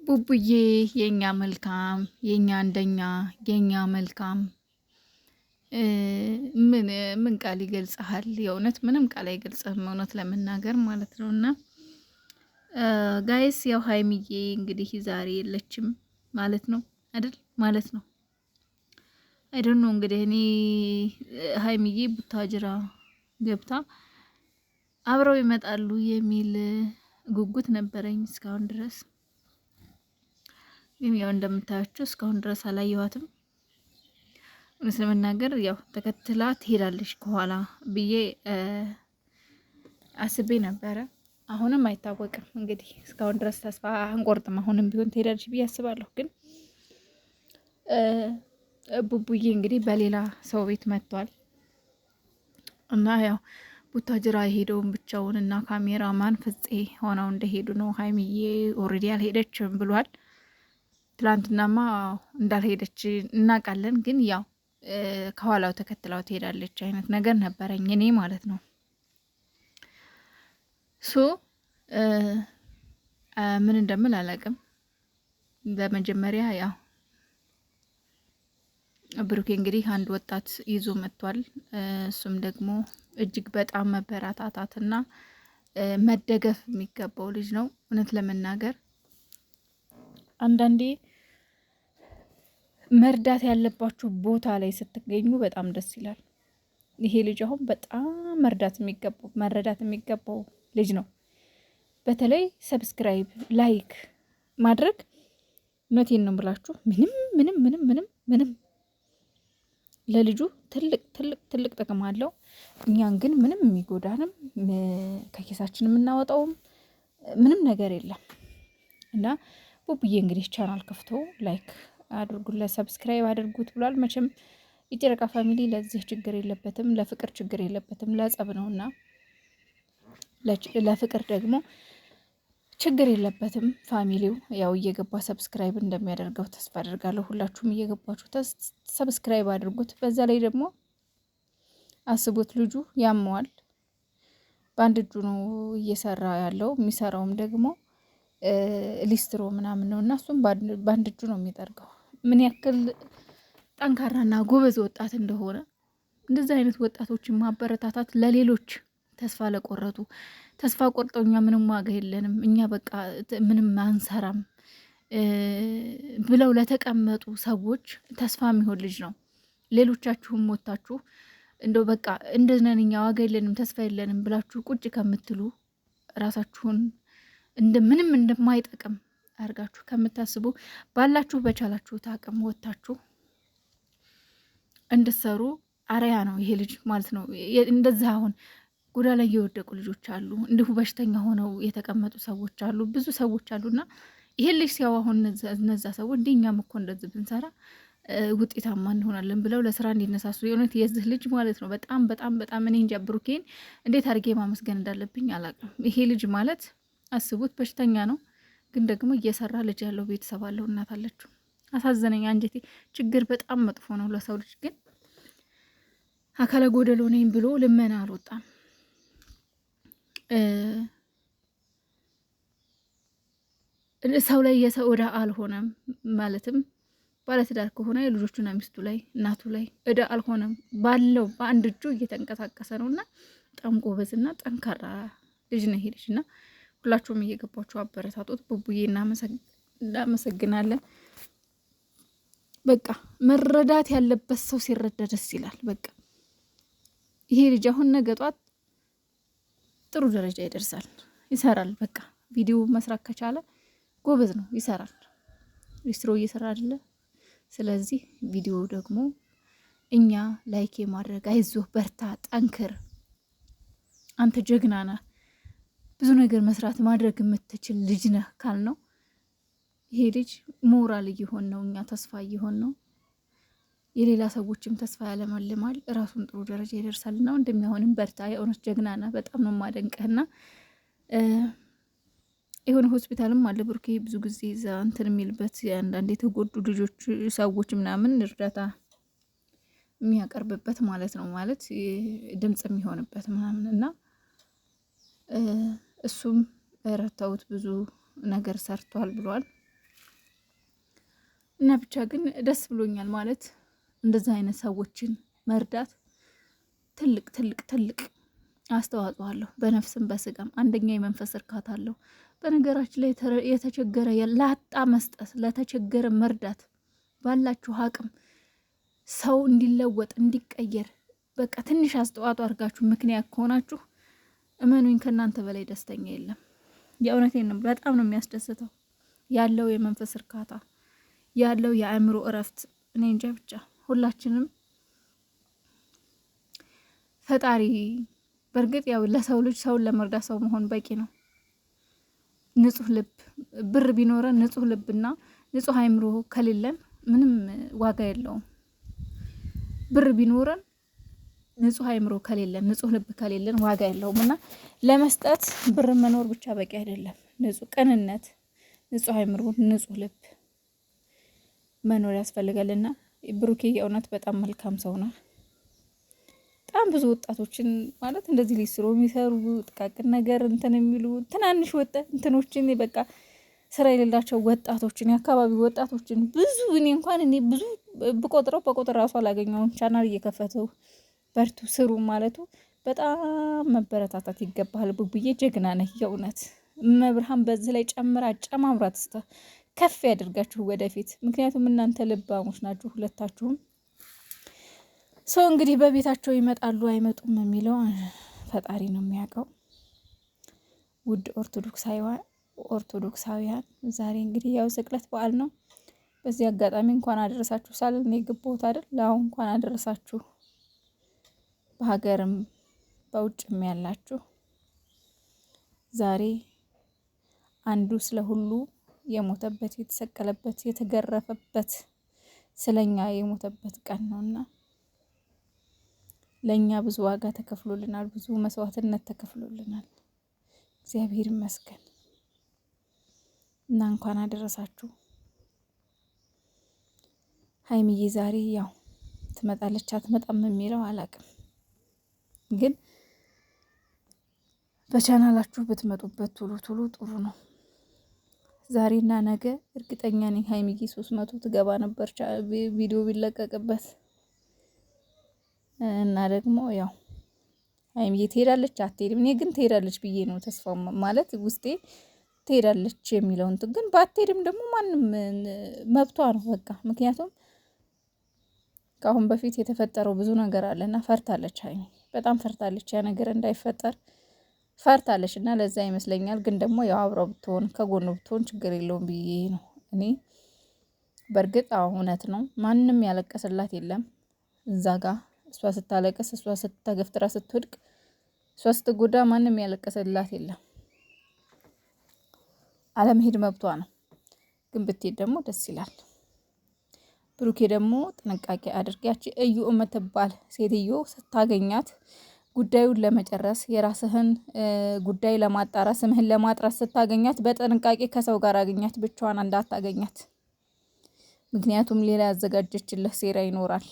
ቡቡዬ የኛ መልካም የኛ አንደኛ የኛ መልካም ምን ቃል ይገልጽሃል? የእውነት ምንም ቃል አይገልጽህም፣ እውነት ለመናገር ማለት ነው። እና ጋይስ ያው ሀይሚዬ እንግዲህ ዛሬ የለችም ማለት ነው አይደል? ማለት ነው አይደል ነው እንግዲህ እኔ ሀይሚዬ ቡታጅራ ገብታ አብረው ይመጣሉ የሚል ጉጉት ነበረኝ እስካሁን ድረስ። ግን ያው እንደምታያቸው እስካሁን ድረስ አላየኋትም። እውነት ለመናገር ያው ተከትላ ትሄዳለች ከኋላ ብዬ አስቤ ነበረ። አሁንም አይታወቅም እንግዲህ እስካሁን ድረስ ተስፋ አንቆርጥም። አሁንም ቢሆን ትሄዳለች ብዬ አስባለሁ። ግን ቡቡዬ እንግዲህ በሌላ ሰው ቤት መጥቷል እና ያው ቡታጅራ የሄደውን ብቻውን እና ካሜራማን ፍፄ ሆነው እንደሄዱ ነው። ሀይሚዬ ኦልሬዲ አልሄደችም ብሏል። ትላንትናማ እንዳልሄደች እናውቃለን። ግን ያው ከኋላው ተከትላው ትሄዳለች አይነት ነገር ነበረኝ እኔ ማለት ነው። ሶ ምን እንደምል አላውቅም። በመጀመሪያ ያው ብሩኬ እንግዲህ አንድ ወጣት ይዞ መጥቷል። እሱም ደግሞ እጅግ በጣም መበረታታትና መደገፍ የሚገባው ልጅ ነው። እውነት ለመናገር አንዳንዴ መርዳት ያለባችሁ ቦታ ላይ ስትገኙ በጣም ደስ ይላል። ይሄ ልጅ አሁን በጣም መረዳት የሚገባው ልጅ ነው። በተለይ ሰብስክራይብ፣ ላይክ ማድረግ እውነቴን ነው ብላችሁ ምንም ለልጁ ትልቅ ጥቅም አለው። እኛን ግን ምንም የሚጎዳንም ከኪሳችን የምናወጣውም ምንም ነገር የለም እና ቡቡዬ እንግዲህ ቻናል ከፍቶ ላይክ አድርጉለት፣ ሰብስክራይብ አድርጉት ብሏል። መቼም የጨረቃ ፋሚሊ ለዚህ ችግር የለበትም፣ ለፍቅር ችግር የለበትም፣ ለጸብ ነውና ለፍቅር ደግሞ ችግር የለበትም። ፋሚሊው ያው እየገባ ሰብስክራይብ እንደሚያደርገው ተስፋ አድርጋለሁ። ሁላችሁም እየገባችሁ ሰብስክራይብ አድርጉት። በዛ ላይ ደግሞ አስቡት፣ ልጁ ያመዋል፣ በአንድ እጁ ነው እየሰራ ያለው። የሚሰራውም ደግሞ ሊስትሮ ምናምን ነው እና እሱም በአንድ እጁ ነው የሚጠርገው። ምን ያክል ጠንካራና ጎበዝ ወጣት እንደሆነ እንደዚህ አይነት ወጣቶችን ማበረታታት ለሌሎች ተስፋ ለቆረጡ ተስፋ ቆርጠው እኛ ምንም ዋጋ የለንም እኛ በቃ ምንም አንሰራም ብለው ለተቀመጡ ሰዎች ተስፋ የሚሆን ልጅ ነው። ሌሎቻችሁም ወጣችሁ እንደው በቃ እንደነን እኛ ዋጋ የለንም ተስፋ የለንም ብላችሁ ቁጭ ከምትሉ ራሳችሁን ምንም እንደማይጠቅም አድርጋችሁ ከምታስቡ ባላችሁ በቻላችሁት አቅም ወጣችሁ እንድትሰሩ አርአያ ነው ይሄ ልጅ ማለት ነው። እንደዛ አሁን ጎዳና ላይ የወደቁ ልጆች አሉ፣ እንዲሁ በሽተኛ ሆነው የተቀመጡ ሰዎች አሉ፣ ብዙ ሰዎች አሉና ይሄን ልጅ ሲያው አሁን እነዛ ሰዎች እንደ እኛም እኮ እንደዚህ ብንሰራ ውጤታማ እንሆናለን ብለው ለስራ እንዲነሳሱ የእውነት የዚህ ልጅ ማለት ነው በጣም በጣም በጣም እኔ እንጃ ብሩኬን እንዴት አድርጌ ማመስገን እንዳለብኝ አላውቅም። ይሄ ልጅ ማለት አስቡት፣ በሽተኛ ነው ግን ደግሞ እየሰራ ልጅ ያለው ቤተሰብ አለው፣ እናት አለችው። አሳዘነኝ አንጀቴ። ችግር በጣም መጥፎ ነው ለሰው ልጅ። ግን አካለ ጎደሎ ነኝ ብሎ ልመና አልወጣም። ሰው ላይ የሰው ዕዳ አልሆነም። ማለትም ባለትዳር ከሆነ የልጆቹና ሚስቱ ላይ እናቱ ላይ ዕዳ አልሆነም። ባለው በአንድ እጁ እየተንቀሳቀሰ ነው እና በጣም ጎበዝና ጠንካራ ልጅ ነው ይሄ ልጅ እና ሁላችሁም እየገባችሁ አበረታቶት። ቡቡዬ እናመሰግናለን። በቃ መረዳት ያለበት ሰው ሲረዳ ደስ ይላል። በቃ ይሄ ልጅ አሁን ነገ ጧት ጥሩ ደረጃ ይደርሳል፣ ይሰራል። በቃ ቪዲዮ መስራት ከቻለ ጎበዝ ነው፣ ይሰራል። ሊስትሮ እየሰራ አይደለ? ስለዚህ ቪዲዮ ደግሞ እኛ ላይክ የማድረግ አይዞህ፣ በርታ፣ ጠንክር፣ አንተ ጀግና ነህ፣ ብዙ ነገር መስራት ማድረግ የምትችል ልጅ ነህ ካልነው ይሄ ልጅ ሞራል እየሆን ነው፣ እኛ ተስፋ እየሆን ነው። የሌላ ሰዎችም ተስፋ ያለመልማል፣ ራሱን ጥሩ ደረጃ ይደርሳልና እንደሚሆንም በርታ፣ የእውነት ጀግና ነህ። በጣም ነው የማደንቅህና የሆነ ሆስፒታልም አለ ብሩኬ ብዙ ጊዜ እዛ እንትን የሚልበት አንዳንድ የተጎዱ ልጆች ሰዎች ምናምን እርዳታ የሚያቀርብበት ማለት ነው፣ ማለት ድምጽ የሚሆንበት ምናምን እና እሱም ረተውት ብዙ ነገር ሰርቷል ብሏል። እና ብቻ ግን ደስ ብሎኛል ማለት እንደዚህ አይነት ሰዎችን መርዳት ትልቅ ትልቅ ትልቅ አስተዋጽኦ አለሁ በነፍስም በስጋም። አንደኛ የመንፈስ እርካታ አለው። በነገራችን ላይ የተቸገረ ላጣ መስጠት፣ ለተቸገረ መርዳት ባላችሁ አቅም ሰው እንዲለወጥ እንዲቀየር በቃ ትንሽ አስተዋጽኦ አድርጋችሁ ምክንያት ከሆናችሁ እመኑኝ ከእናንተ በላይ ደስተኛ የለም። የእውነቴን ነው። በጣም ነው የሚያስደስተው ያለው የመንፈስ እርካታ ያለው የአእምሮ እረፍት። እኔ እንጃ ብቻ ሁላችንም ፈጣሪ በእርግጥ ያው ለሰው ልጅ ሰውን ለመርዳት ሰው መሆን በቂ ነው። ንጹህ ልብ ብር ቢኖረን ንጹህ ልብና ንጹህ አእምሮ ከሌለን ምንም ዋጋ የለውም። ብር ቢኖረን ንጹህ አእምሮ ከሌለን ንጹህ ልብ ከሌለን ዋጋ የለውም። እና ለመስጠት ብር መኖር ብቻ በቂ አይደለም። ንጹህ ቅንነት፣ ንጹህ አእምሮ፣ ንጹህ ልብ መኖር ያስፈልጋልና ብሩኬ የእውነት በጣም መልካም ሰው ነው። በጣም ብዙ ወጣቶችን ማለት እንደዚህ ሊስሩ የሚሰሩ ጥቃቅን ነገር እንትን የሚሉ ትናንሽ እንትኖችን በቃ ስራ የሌላቸው ወጣቶችን የአካባቢ ወጣቶችን ብዙ እኔ ብዙ ብቆጥረው በቁጥር ራሱ አላገኘውም። ቻናል እየከፈተው በርቱ ስሩ ማለቱ በጣም መበረታታት ይገባል። ቡቡዬ ጀግና ነህ የእውነት መብርሃን በዚህ ላይ ጨምራ ጨማምራት ከፍ ያደርጋችሁ ወደፊት። ምክንያቱም እናንተ ልባሞች ናችሁ ሁለታችሁም። ሰው እንግዲህ በቤታቸው ይመጣሉ አይመጡም የሚለው ፈጣሪ ነው የሚያውቀው። ውድ ኦርቶዶክሳውያን ዛሬ እንግዲህ ያው ስቅለት በዓል ነው። በዚህ አጋጣሚ እንኳን አደረሳችሁ ሳልን የግቦት አይደል ለአሁን እንኳን አደረሳችሁ። በሀገርም በውጭም ያላችሁ ዛሬ አንዱ ስለ ሁሉ የሞተበት የተሰቀለበት የተገረፈበት ስለኛ የሞተበት ቀን ነውና ለኛ ብዙ ዋጋ ተከፍሎልናል፣ ብዙ መስዋዕትነት ተከፍሎልናል። እግዚአብሔር ይመስገን እና እንኳን አደረሳችሁ። ሀይሚዬ ዛሬ ያው ትመጣለች አትመጣም የሚለው አላቅም፣ ግን በቻናላችሁ ብትመጡበት ቶሎ ቶሎ ጥሩ ነው። ዛሬና ነገ እርግጠኛ ነኝ ሀይሚዬ 300 ትገባ ነበር ቪዲዮ ቢለቀቅበት። እና ደግሞ ያው ሀይሚዬ ትሄዳለች አትሄድም? እኔ ግን ትሄዳለች ብዬ ነው ተስፋ ማለት ውስጤ ትሄዳለች የሚለውን ግን ባትሄድም ደግሞ ማንም መብቷ ነው በቃ። ምክንያቱም ከአሁን በፊት የተፈጠረው ብዙ ነገር አለና ፈርታለች ሀይሚ በጣም ፈርታለች። ያ ነገር እንዳይፈጠር ፈርታለች እና ለዛ ይመስለኛል። ግን ደግሞ ያው አብረው ብትሆን ከጎኑ ብትሆን ችግር የለውም ብዬ ነው እኔ። በእርግጥ እውነት ነው ማንም ያለቀሰላት የለም እዛ ጋ። እሷ ስታለቀስ፣ እሷ ስትገፍትራ ስትወድቅ፣ እሷ ስትጎዳ ማንም ያለቀሰላት የለም። አለመሄድ መብቷ ነው። ግን ብትሄድ ደግሞ ደስ ይላል። ብሩኬ ደግሞ ጥንቃቄ አድርጊያች እዩ የምትባል ሴትዮ ስታገኛት ጉዳዩን ለመጨረስ የራስህን ጉዳይ ለማጣራት ስምህን ለማጥራት ስታገኛት በጥንቃቄ ከሰው ጋር አገኛት፣ ብቻዋን እንዳታገኛት። ምክንያቱም ሌላ ያዘጋጀችልህ ሴራ ይኖራል።